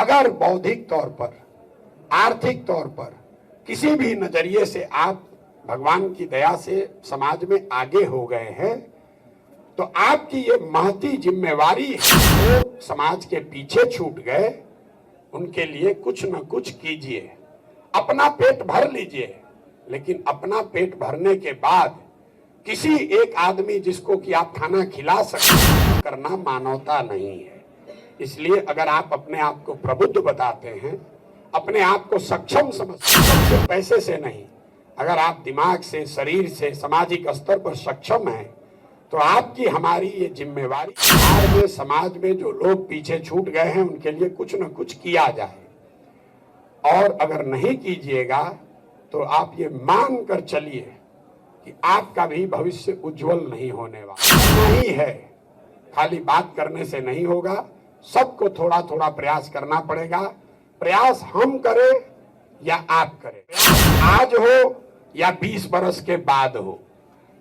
अगर बौद्धिक तौर पर, आर्थिक तौर पर, किसी भी नजरिए से आप भगवान की दया से समाज में आगे हो गए हैं, तो आपकी ये महती जिम्मेवारी है। जो समाज के पीछे छूट गए उनके लिए कुछ न कुछ कीजिए। अपना पेट भर लीजिए, लेकिन अपना पेट भरने के बाद किसी एक आदमी जिसको कि आप खाना खिला सकते करना मानवता नहीं है। इसलिए अगर आप अपने आप को प्रबुद्ध बताते हैं, अपने आप को सक्षम समझते हैं, पैसे से नहीं, अगर आप दिमाग से, शरीर से, सामाजिक स्तर पर सक्षम हैं, तो आपकी हमारी ये जिम्मेवारी में समाज में जो लोग पीछे छूट गए हैं उनके लिए कुछ न कुछ किया जाए। और अगर नहीं कीजिएगा तो आप ये मान कर चलिए कि आपका भी भविष्य उज्जवल नहीं होने वाला नहीं है। खाली बात करने से नहीं होगा, सबको थोड़ा थोड़ा प्रयास करना पड़ेगा। प्रयास हम करें या आप करें, आज हो या 20 बरस के बाद हो,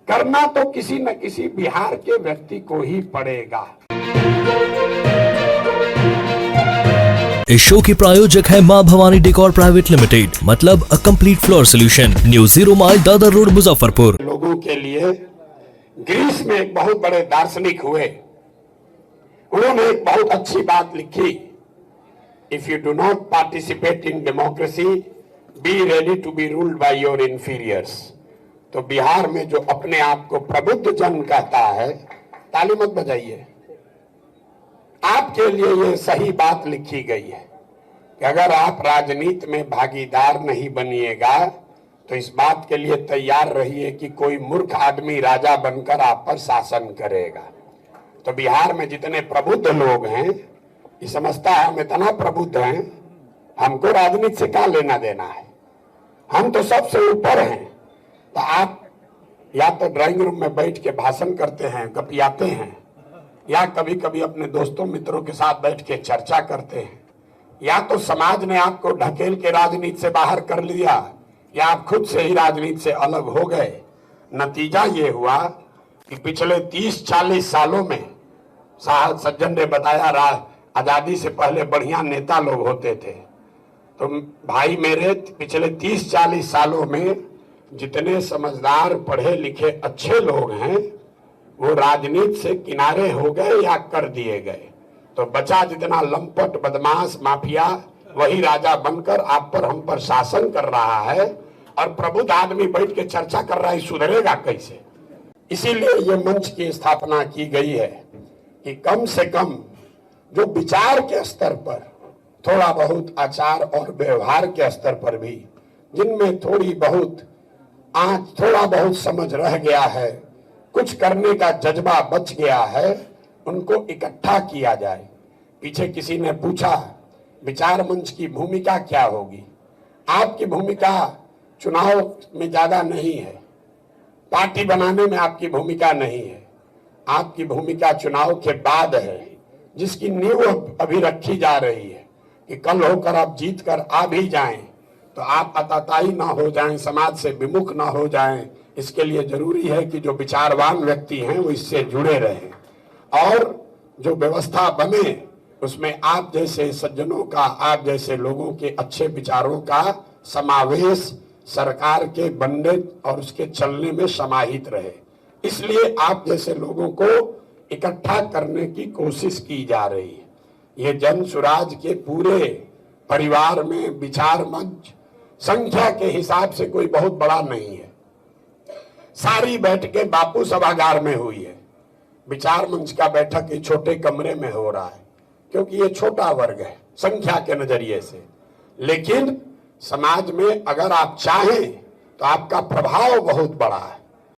करना तो किसी न किसी बिहार के व्यक्ति को ही पड़ेगा। इस शो के प्रायोजक है मां भवानी डेकोर प्राइवेट लिमिटेड, मतलब a complete floor solution, new 0 mile Dadar road, Muzaffarpur. लोगों के लिए ग्रीस में एक बहुत बड़े दार्शनिक हुए, उन्होंने एक बहुत अच्छी बात लिखी, if you do not participate in democracy, be ready to be ruled by your inferiors. तो बिहार में जो अपने आप को प्रबुद्ध जन कहता है, ताली मत बजाइए, आपके लिए ये सही बात लिखी गई है कि अगर आप राजनीति में भागीदार नहीं बनिएगा तो इस बात के लिए तैयार रहिए कि कोई मूर्ख आदमी राजा बनकर आप पर शासन करेगा। तो बिहार में जितने प्रबुद्ध लोग हैं, ये समझता है हम इतना प्रबुद्ध हैं, हमको राजनीति से क्या लेना देना है, हम तो सबसे ऊपर हैं। तो आप या तो ड्राइंग रूम में बैठ के भाषण करते हैं, गपियाते हैं, या कभी कभी अपने दोस्तों मित्रों के साथ बैठ के चर्चा करते हैं, या तो समाज ने आपको ढकेल के राजनीति से बाहर कर लिया, या आप खुद से ही राजनीति से अलग हो गए। नतीजा ये हुआ कि पिछले 30-40 सालों में, साहब सज्जन ने बताया, आजादी से पहले बढ़िया नेता लोग होते थे। तो भाई मेरे, पिछले 30-40 सालों में जितने समझदार, पढ़े लिखे, अच्छे लोग हैं, वो राजनीति से किनारे हो गए या कर दिए गए। तो बचा जितना लंपट, बदमाश, माफिया, वही राजा बनकर आप पर, हम पर शासन कर रहा है। और प्रबुद्ध आदमी बैठ के चर्चा कर रहा है, सुधरेगा कैसे। इसीलिए ये मंच की स्थापना की गई है कि कम से कम जो विचार के स्तर पर, थोड़ा बहुत आचार और व्यवहार के स्तर पर भी जिनमें थोड़ी बहुत आज थोड़ा बहुत समझ रह गया है, कुछ करने का जज्बा बच गया है, उनको इकट्ठा किया जाए। पीछे किसी ने पूछा विचार मंच की भूमिका क्या होगी। आपकी भूमिका चुनाव में ज्यादा नहीं है, पार्टी बनाने में आपकी भूमिका नहीं है, आपकी भूमिका चुनाव के बाद है, जिसकी नींव अभी रखी जा रही है कि कल होकर आप जीत कर आ भी जाएं तो आप अताताई ना हो जाएं, समाज से विमुख ना हो जाएं। इसके लिए जरूरी है कि जो विचारवान व्यक्ति हैं वो इससे जुड़े रहें, और जो व्यवस्था बने उसमें आप जैसे सज्जनों का, आप जैसे लोगों के अच्छे विचारों का समावेश सरकार के बनने और उसके चलने में समाहित रहे। इसलिए आप जैसे लोगों को इकट्ठा करने की कोशिश की जा रही है। ये जन सुराज के पूरे परिवार में विचार मंच संख्या के हिसाब से कोई बहुत बड़ा नहीं है। सारी बैठकें बापू सभागार में हुई है, विचार मंच का बैठक एक छोटे कमरे में हो रहा है, क्योंकि ये छोटा वर्ग है संख्या के नजरिए से। लेकिन समाज में अगर आप चाहें तो आपका प्रभाव बहुत बड़ा है।